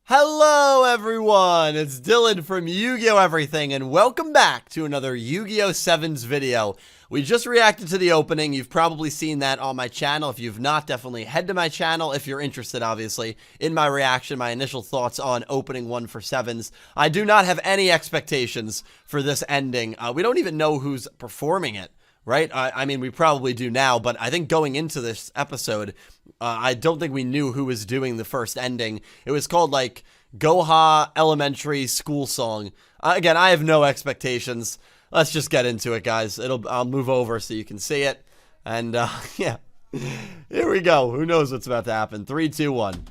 Hello everyone, it's Dylan from Yu-Gi-Oh! Everything, and welcome back to another Yu-Gi-Oh! 7s video. We just reacted to the opening. You've probably seen that on my channel. If you've not, definitely head to my channel if you're interested, obviously, in my reaction, my initial thoughts on opening 1 for 7s. I do not have any expectations for this ending. We don't even know who's performing it. Right? I mean, we probably do now, but I think going into this episode, I don't think we knew who was doing the first ending. It was called, like, Goha Elementary School Song. Again, I have no expectations. Let's just get into it, guys. I'll move over so you can see it. And, yeah. Here we go. Who knows what's about to happen. 3, 2, 1.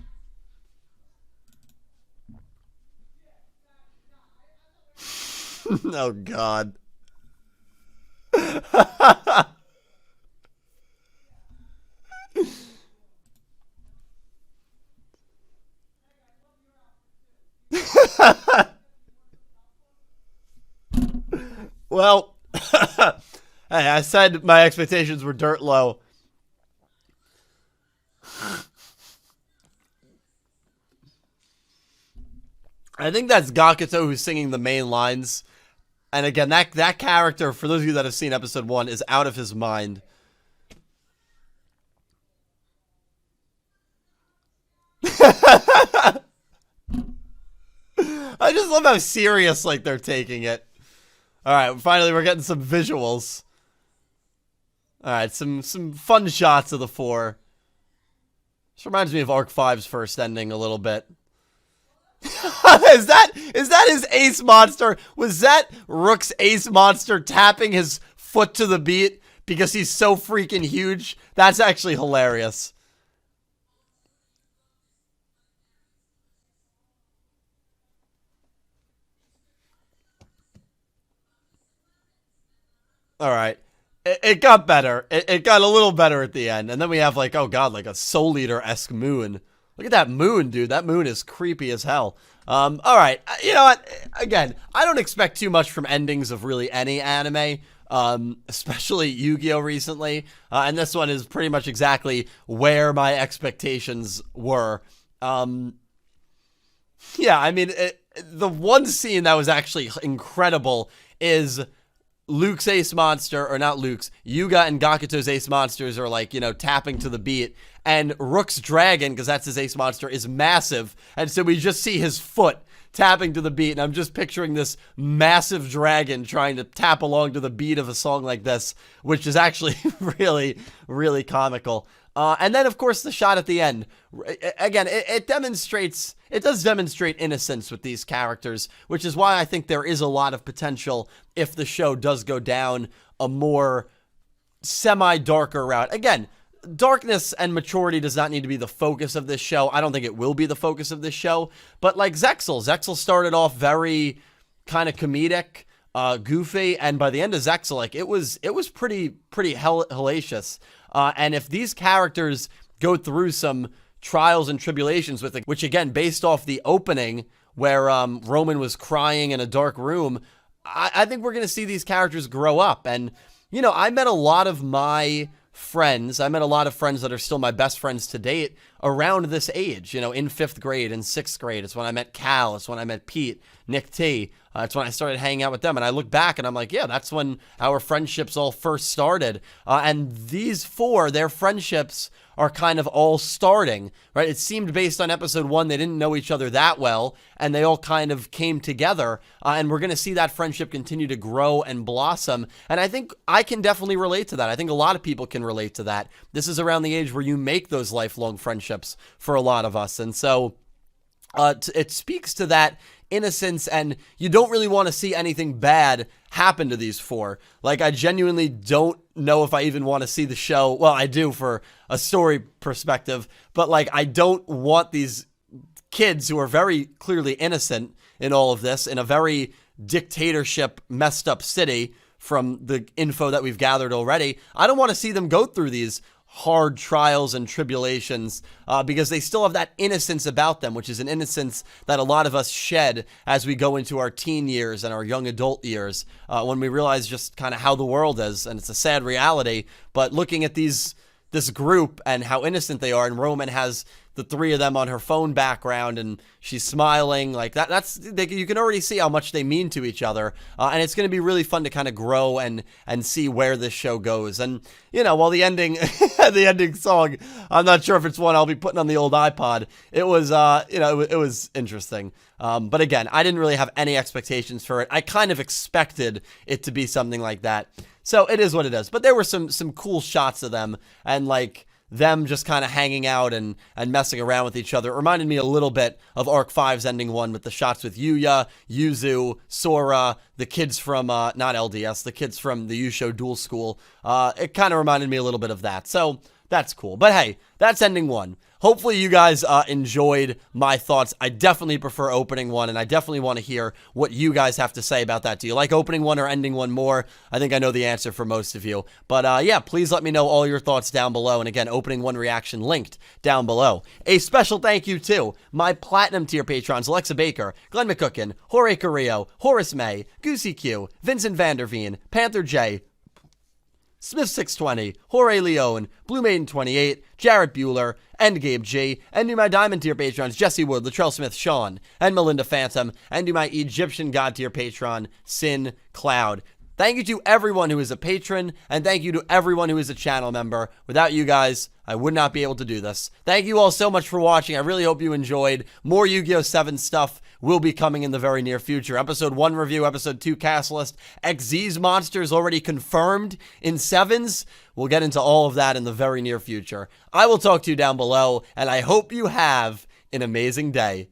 Oh, God. Well, hey, I said my expectations were dirt low. I think that's Gakuto who's singing the main lines. And again, that character, for those of you that have seen episode 1, is out of his mind. I just love how serious, like, they're taking it. Alright, finally we're getting some visuals. Alright, some fun shots of the 4. This reminds me of Arc 5's first ending a little bit. Is that his ace monster? Was that Rook's ace monster tapping his foot to the beat because he's so freaking huge? That's actually hilarious. All right. It got better. It got a little better at the end. And then we have, like, oh god, like a Soul Eater-esque moon. Look at that moon, dude. That moon is creepy as hell. All right. You know what? Again, I don't expect too much from endings of really any anime, especially Yu-Gi-Oh! Recently. And this one is pretty much exactly where my expectations were. Yeah, I mean, the one scene that was actually incredible is Luke's ace monster, or not Luke's, Yuga and Gakuto's ace monsters are, like, you know, tapping to the beat, and Rook's dragon, because that's his ace monster, is massive, and so we just see his foot tapping to the beat, and I'm just picturing this massive dragon trying to tap along to the beat of a song like this, which is actually really, really comical. And then, of course, the shot at the end. Again, it does demonstrate innocence with these characters, which is why I think there is a lot of potential if the show does go down a more semi-darker route. Again, darkness and maturity does not need to be the focus of this show. I don't think it will be the focus of this show. But like Zexal started off very kind of comedic, goofy, and by the end of Zexal, like, it was pretty hellacious. And if these characters go through some trials and tribulations with it, which again, based off the opening where Roman was crying in a dark room, I think we're going to see these characters grow up. And, you know, I met a lot of my friends. I met a lot of friends that are still my best friends to date around this age, you know, in 5th grade and 6th grade. It's when I met Cal. It's when I met Pete, Nick T. It's when I started hanging out with them. And I look back and I'm like, yeah, that's when our friendships all first started. And these 4, their friendships are kind of all starting, right? It seemed based on episode 1, they didn't know each other that well, and they all kind of came together, and we're going to see that friendship continue to grow and blossom, and I think I can definitely relate to that. I think a lot of people can relate to that. This is around the age where you make those lifelong friendships for a lot of us, and so it speaks to that innocence, and you don't really want to see anything bad happen to these 4. Like, I genuinely don't know if I even want to see the show. Well, I do for a story perspective, but, like, I don't want these kids who are very clearly innocent in all of this, in a very dictatorship messed up city from the info that we've gathered already. I don't want to see them go through these hard trials and tribulations because they still have that innocence about them, which is an innocence that a lot of us shed as we go into our teen years and our young adult years when we realize just kind of how the world is, and it's a sad reality. But looking at this group and how innocent they are, and Roman has the three of them on her phone background, and she's smiling like that. You can already see how much they mean to each other, and it's going to be really fun to kind of grow and see where this show goes. And while the ending the ending song, I'm not sure if it's one I'll be putting on the old iPod. It was it was interesting. But again, I didn't really have any expectations for it. I kind of expected it to be something like that. So it is what it is. But there were some cool shots of them, and like them just kind of hanging out and messing around with each other. It reminded me a little bit of Arc 5's ending one with the shots with Yugioh, Yuzu, Sora, the kids from, not LDS, the kids from the Yugioh Dual School. It kind of reminded me a little bit of that. So that's cool. But hey, that's ending one. Hopefully you guys enjoyed my thoughts. I definitely prefer opening one, and I definitely want to hear what you guys have to say about that. Do you like opening one or ending one more? I think I know the answer for most of you. But yeah, please let me know all your thoughts down below. And again, opening one reaction linked down below. A special thank you to my platinum tier patrons, Alexa Baker, Glen McGookin, Jorge Carrillo, Horace Maye, Goosey Q, Vincent Van Der Veen, Panther J, Smith 620, Jorge Leon, Blue Maiden 28, Jarrett Buller, and Gabe G, and to my Diamond tier patrons, Jesse Wood, Latrell Smith, Sean, and Melinda Phantom, and to my Egyptian God tier patron, Syn Cloud. Thank you to everyone who is a patron, and thank you to everyone who is a channel member. Without you guys, I would not be able to do this. Thank you all so much for watching. I really hope you enjoyed. More Yu-Gi-Oh! 7 stuff will be coming in the very near future. Episode 1 review, Episode 2 cast list, XZ's monsters already confirmed in Sevens. We'll get into all of that in the very near future. I will talk to you down below, and I hope you have an amazing day.